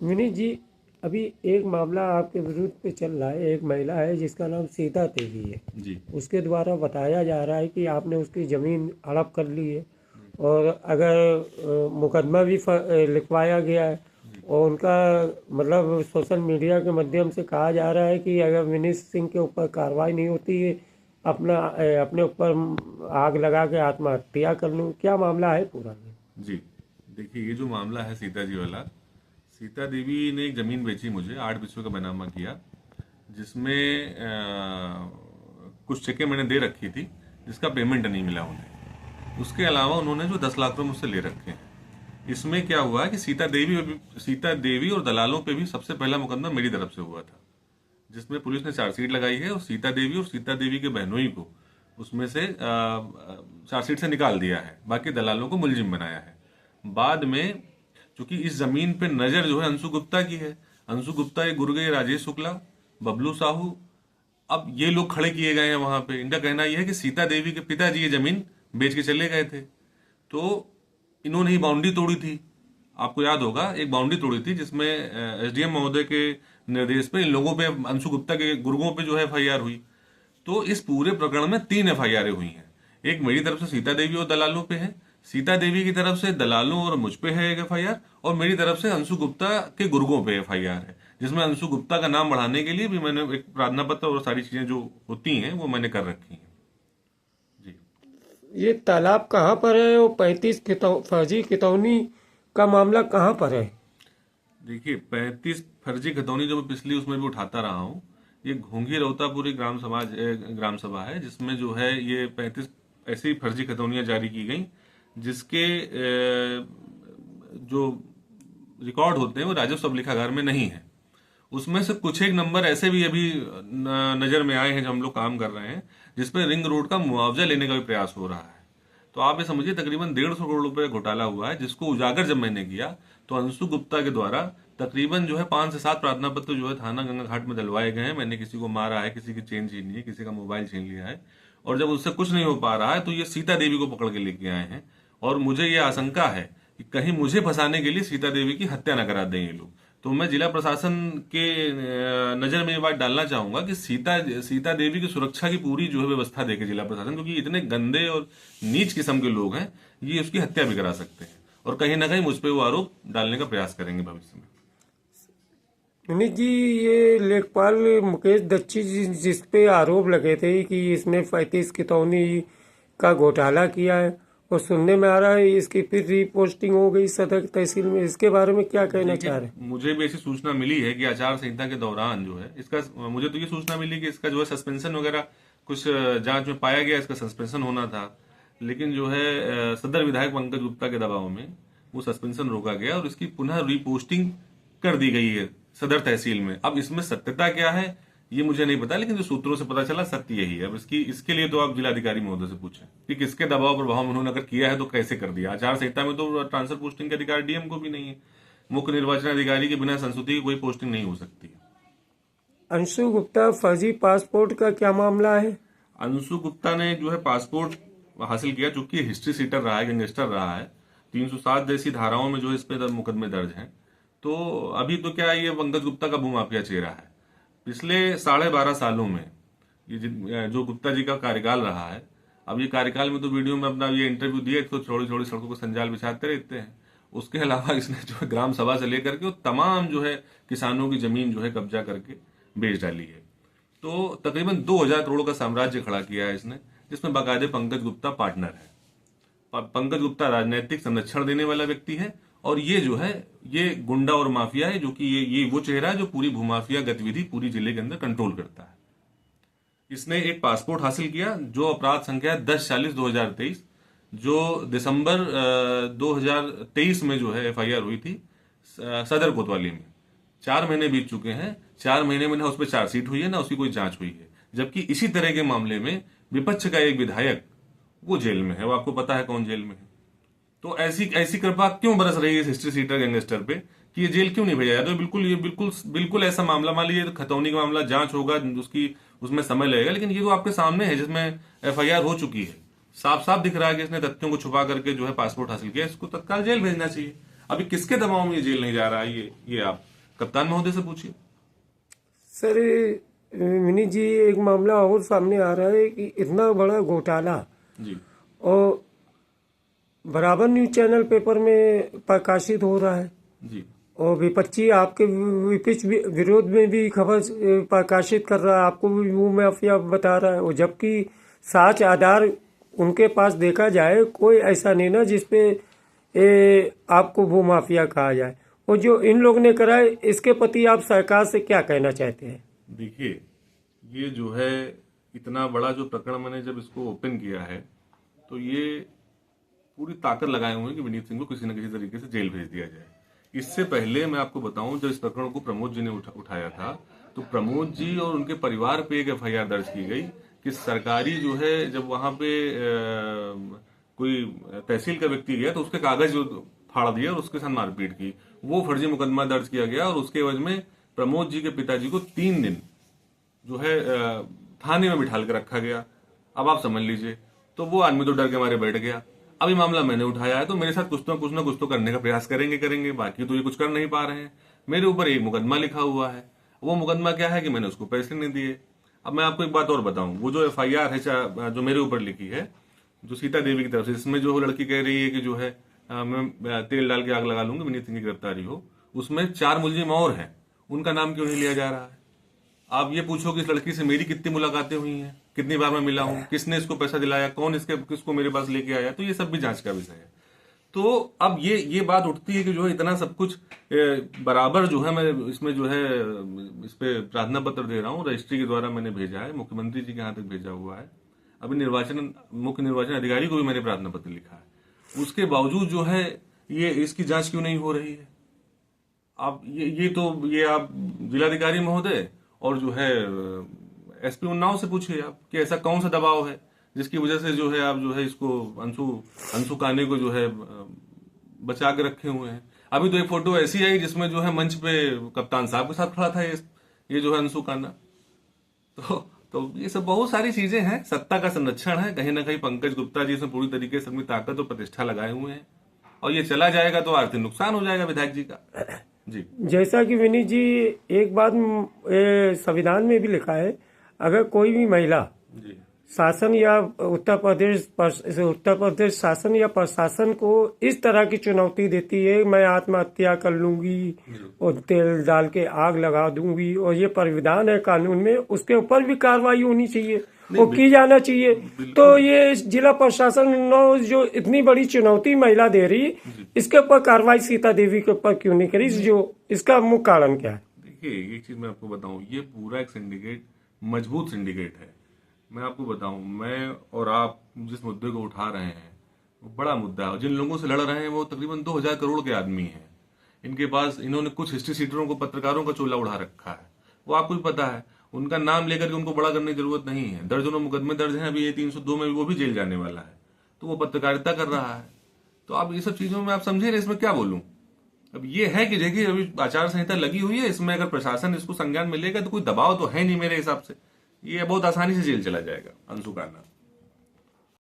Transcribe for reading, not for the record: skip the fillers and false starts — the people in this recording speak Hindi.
विनीत जी, अभी एक मामला आपके विरुद्ध पे चल रहा है। एक महिला है जिसका नाम सीता देवी है। जी। उसके द्वारा बताया जा रहा है कि आपने उसकी ज़मीन हड़प कर ली है। और अगर मुकदमा भी लिखवाया गया है। जी। और उनका मतलब सोशल मीडिया के माध्यम से कहा जा रहा है कि अगर विनीत सिंह के ऊपर कार्रवाई नहीं होती है, अपने ऊपर आग लगा के आत्महत्या कर लूँ। क्या मामला है पूरा? जी। देखिए, ये जो मामला है सीता जी वाला, सीता देवी ने एक जमीन बेची मुझे, 8 बिस्वे का बैनामा किया, जिसमें कुछ चेकें मैंने दे रखी थी, जिसका पेमेंट नहीं मिला उन्हें। उसके अलावा उन्होंने जो 10 लाख रुपए मुझसे ले रखे हैं। इसमें क्या हुआ है कि सीता देवी और दलालों पे भी सबसे पहला मुकदमा मेरी तरफ से हुआ था, जिसमें पुलिस ने चार्जशीट लगाई है, और सीता देवी के बहनोई को उसमें से चार्जशीट से निकाल दिया है, बाकी दलालों को मुलजिम बनाया है। बाद में चूंकि इस जमीन पे नजर जो है अंशु गुप्ता की है, अंशु गुप्ता, ये गुरुगे राजेश शुक्ला, बबलू साहू, अब ये लोग खड़े किए गए हैं वहां पे। इनका कहना यह है कि सीता देवी के पिताजी ये जमीन बेच के चले गए थे, तो इन्होंने ही बाउंड्री तोड़ी थी। आपको याद होगा, एक बाउंड्री तोड़ी थी जिसमें एसडीएम महोदय के निर्देश पे इन लोगों पे, अंशु गुप्ता के गुर्गों पे जो है एफआईआर हुई। तो इस पूरे प्रकरण में 3 एफआईआर हुई हैं। एक मेरी तरफ से सीता देवी और दलालों पे है, सीता देवी की तरफ से दलालों और मुझ पे है एक एफआईआर, और मेरी तरफ से अंशु गुप्ता के गुर्गों पे एफआईआर है, जिसमें अंशु गुप्ता का नाम बढ़ाने के लिए भी मैंने एक प्रार्थना पत्र और सारी चीजें जो होती हैं वो मैंने कर रखी हैं। जी। ये तालाब कहाँ पर है और 35 फर्जी खितौनी का मामला कहाँ पर है? देखिए, 35 फर्जी खतौनी जो मैं पिछली उसमें भी उठाता रहा हूँ, ये घोंघी रौतापुरी ग्राम सभा है, जिसमें जो है ये 35 ऐसी फर्जी खतौनियां जारी की गई, जिसके जो रिकॉर्ड होते हैं वो राजस्व सब लिखागार में नहीं है। उसमें से कुछ एक नंबर ऐसे भी अभी नजर में आए हैं जो हम लोग काम कर रहे हैं, जिसपे रिंग रोड का मुआवजा लेने का भी प्रयास हो रहा है। तो आप ये समझिए, तकरीबन 150 करोड़ रुपए घोटाला हुआ है, जिसको उजागर जब मैंने किया तो अंशु गुप्ता के द्वारा तकरीबन जो है 5 से 7 प्रार्थना पत्र जो है थाना गंगा घाट में डलवाए गए हैं। मैंने किसी को मारा है, किसी की चेन छीन ली है, किसी का मोबाइल छीन लिया है, और जब उससे कुछ नहीं हो पा रहा है तो ये सीता देवी को पकड़ के लेके आए हैं। और मुझे ये आशंका है कि कहीं मुझे फंसाने के लिए सीता देवी की हत्या ना करा दें ये लोग। तो मैं जिला प्रशासन के नजर में ये बात डालना चाहूंगा कि सीता देवी की सुरक्षा की पूरी जो है व्यवस्था देखे जिला प्रशासन, क्योंकि इतने गंदे और नीच किस्म के लोग हैं, ये उसकी हत्या भी करा सकते हैं, और कहीं ना कहीं मुझ पे वो आरोप डालने का प्रयास करेंगे भविष्य में। विनीत जी, ये लेखपाल मुकेश दीक्षित जिस पे आरोप लगे थे कि इसने 35 खितौनी का घोटाला किया है, और सुनने में आ रहा है इसकी फिर रीपोस्टिंग हो गई सदर तहसील में। इसके बारे में क्या कहना देखिए, चाह रहे हैं? मुझे भी ऐसी सूचना मिली है कि आचार संहिता के दौरान जो है इसका, मुझे तो ये सूचना मिली कि इसका जो है सस्पेंशन वगैरह कुछ जांच में पाया गया, इसका सस्पेंशन होना था। लेकिन जो है सदर विधायक पंकज गुप्ता के दबाव में वो सस्पेंशन रोका गया और इसकी पुनः रिपोस्टिंग कर दी गई है सदर तहसील में। अब इसमें सत्यता क्या है ये मुझे नहीं पता, लेकिन जो सूत्रों से पता चला सत्य यही है। अब इसके लिए तो आप जिलाधिकारी महोदय से पूछें कि किसके दबाव प्रभाव में उन्होंने अगर किया है तो कैसे कर दिया। आचार संहिता में तो ट्रांसफर पोस्टिंग का अधिकार डीएम को भी नहीं है। मुख्य निर्वाचन अधिकारी के बिना संस्तुति की कोई पोस्टिंग नहीं हो सकती। अंशु गुप्ता फर्जी पासपोर्ट का क्या मामला है? अंशु गुप्ता ने जो है पासपोर्ट हासिल किया, चूंकि हिस्ट्री सीटर रहा है, गैंगस्टर रहा है, 307 जैसी धाराओं में जो है इस पे मुकदमे दर्ज हैं। तो अभी तो क्या, ये पंकज गुप्ता का भूमाफिया चेहरा है। पिछले 12.5 सालों में ये जो गुप्ता जी का कार्यकाल रहा है, अब ये कार्यकाल में तो वीडियो में अपना ये इंटरव्यू दिए तो छोटी छोटी सड़कों को संजाल बिछाते रहते हैं। उसके अलावा इसने जो है ग्राम सभा से लेकर के वो तमाम जो है किसानों की जमीन जो है कब्जा करके बेच डाली है। तो तकरीबन 2,000 करोड़ का साम्राज्य खड़ा किया है इसने, जिसमें बाकायदे पंकज गुप्ता पार्टनर है। पंकज गुप्ता राजनीतिक संरक्षण देने वाला व्यक्ति है, और ये जो है ये गुंडा और माफिया है, जो कि ये वो चेहरा है जो पूरी भूमाफिया गतिविधि पूरी जिले के अंदर कंट्रोल करता है। इसने एक पासपोर्ट हासिल किया जो अपराध संख्या 10/40/2023, जो दिसंबर 2023 में जो है एफआईआर हुई थी सदर कोतवाली में। 4 महीने बीत चुके हैं, 4 महीने में ना उस पर चार्जशीट हुई है ना उसकी कोई जांच हुई है, जबकि इसी तरह के मामले में विपक्ष का एक विधायक वो जेल में है। वो आपको पता है कौन जेल में है। तो ऐसी ऐसी कृपा क्यों बरस रही है इस हिस्ट्री सीटर गैंगस्टर पे कि ये जेल क्यों नहीं भेजा जाता? तो बिल्कुल बिल्कुल ऐसा मामला, मान लीजिए खतौनी का मामला, जांच होगा उसकी, उसमें समय लगेगा, लेकिन ये तो आपके सामने है जिसमें एफआईआर हो चुकी है। साफ साफ दिख रहा है कि इसने तथ्यों को छुपा करके जो है पासपोर्ट हासिल किया, इसको तत्काल जेल भेजना चाहिए। अभी किसके दबाव में ये जेल नहीं जा रहा है, ये आप कप्तान महोदय से पूछिए। सर विनीत जी, एक मामला और सामने आ रहा है कि इतना बड़ा घोटाला जी और बराबर न्यूज चैनल पेपर में प्रकाशित हो रहा है जी और विपक्षी आपके विपक्ष विरोध में भी खबर प्रकाशित कर रहा है, आपको भी वो माफिया बता रहा है। और जबकि साच आधार उनके पास देखा जाए कोई ऐसा नहीं ना जिसपे आपको वो माफिया कहा जाए। और जो इन लोग ने करा है इसके प्रति आप सरकार से क्या कहना चाहते हैं? देखिए, ये जो है इतना बड़ा जो प्रकरण मैंने जब इसको ओपन किया है तो ये पूरी ताकत लगाए हुए हैं कि विनीत सिंह को किसी न किसी तरीके से जेल भेज दिया जाए। इससे पहले मैं आपको बताऊं, जब इस प्रकरण को प्रमोद जी ने उठाया था तो प्रमोद जी और उनके परिवार पे एक एफआईआर दर्ज की गई कि सरकारी जो है, जब वहां पे कोई तहसील का व्यक्ति गया तो उसके कागज जो फाड़ दिया और उसके साथ मारपीट की, वो फर्जी मुकदमा दर्ज किया गया और उसके एवज में प्रमोद जी के पिताजी को 3 दिन जो है थाने में बिठाल के रखा गया। अब आप समझ लीजिए, तो वो आदमी तो डर के मारे बैठ गया। अब ये मामला मैंने उठाया है तो मेरे साथ कुछ ना कुछ तो करने का प्रयास करेंगे, बाकी तो ये कुछ कर नहीं पा रहे हैं। मेरे ऊपर एक मुकदमा लिखा हुआ है, वो मुकदमा क्या है कि मैंने उसको पैसे नहीं दिए। अब मैं आपको एक बात और बताऊं, वो जो एफआईआर है जो मेरे ऊपर लिखी है, जो सीता देवी की तरफ से, इसमें जो लड़की कह रही है कि जो है मैं तेल डाल के आग लगा लूंगी विनीत सिंह की गिरफ्तारी हो, उसमें 4 मुलजिम और हैं, उनका नाम क्यों नहीं लिया जा रहा है? आप ये पूछो कि इस लड़की से मेरी कितनी मुलाकातें हुई हैं, कितनी बार मैं मिला हूं, किसने इसको पैसा दिलाया, कौन किसको मेरे पास लेके आया, तो ये सब भी जांच का विषय है। तो अब ये बात उठती है कि जो है इतना सब कुछ बराबर जो है मैं इसमें जो है इस पे प्रार्थना पत्र दे रहा हूँ, रजिस्ट्री के द्वारा मैंने भेजा है, मुख्यमंत्री जी के यहाँ तक भेजा हुआ है, अभी मुख्य निर्वाचन अधिकारी को भी मैंने प्रार्थना पत्र लिखा है। उसके बावजूद जो है ये इसकी जांच क्यों नहीं हो रही है? आप ये आप जिलाधिकारी महोदय और जो है एसपी उन्नाव से पूछिए आप कि ऐसा कौन सा दबाव है जिसकी वजह से जो है आप जो है इसको अंशु काने को जो है बचा के रखे हुए हैं। अभी तो एक फोटो ऐसी आई जिसमें जो है मंच पे कप्तान साहब के साथ खड़ा था ये जो है अंशु काना। तो ये सब बहुत सारी चीजें हैं, सत्ता का संरक्षण है। कहीं ना कहीं पंकज गुप्ता जी इसमें पूरी तरीके से अपनी ताकत और प्रतिष्ठा लगाए हुए हैं और ये चला जाएगा तो आर्थिक नुकसान हो जाएगा विधायक जी का। जी, जैसा कि विनीत जी, एक बात संविधान में भी लिखा है, अगर कोई भी महिला जी, शासन या उत्तर प्रदेश शासन या प्रशासन को इस तरह की चुनौती देती है, मैं आत्महत्या कर लूंगी और तेल डाल के आग लगा दूंगी, और ये प्राविधान है कानून में, उसके ऊपर भी कार्रवाई होनी चाहिए और की जाना चाहिए। तो ये जिला प्रशासन जो इतनी बड़ी चुनौती महिला दे रही, इसके ऊपर कार्रवाई सीता देवी के ऊपर क्यों नहीं करी? जो इसका मुख्य कारण क्या है? देखिए, एक चीज मैं आपको बताऊं, ये पूरा एक सिंडिकेट, मजबूत सिंडिकेट है। मैं आपको बताऊं, मैं और आप जिस मुद्दे को उठा रहे हैं वो बड़ा मुद्दा है। जिन लोगों से लड़ रहे हैं वो तकरीबन 2000 करोड़ के आदमी हैं। इनके पास इन्होंने कुछ हिस्ट्री सीटरों को, पत्रकारों का चोला उड़ा रखा है, वो आपको भी पता है। उनका नाम लेकर के उनको बड़ा करने की जरूरत नहीं है। दर्जनों मुकदमे दर्ज हैं, अभी ये 302 में वो भी जेल जाने वाला है, तो वो पत्रकारिता कर रहा है। तो आप ये सब चीजों में आप समझे रहे, इसमें क्या बोलूं। अब ये है कि देखिए, अभी आचार संहिता लगी हुई है, इसमें अगर प्रशासन इसको संज्ञान में लेगा तो कोई दबाव तो है नहीं मेरे हिसाब से, ये बहुत आसानी से जेल चला जाएगा अंशु काना।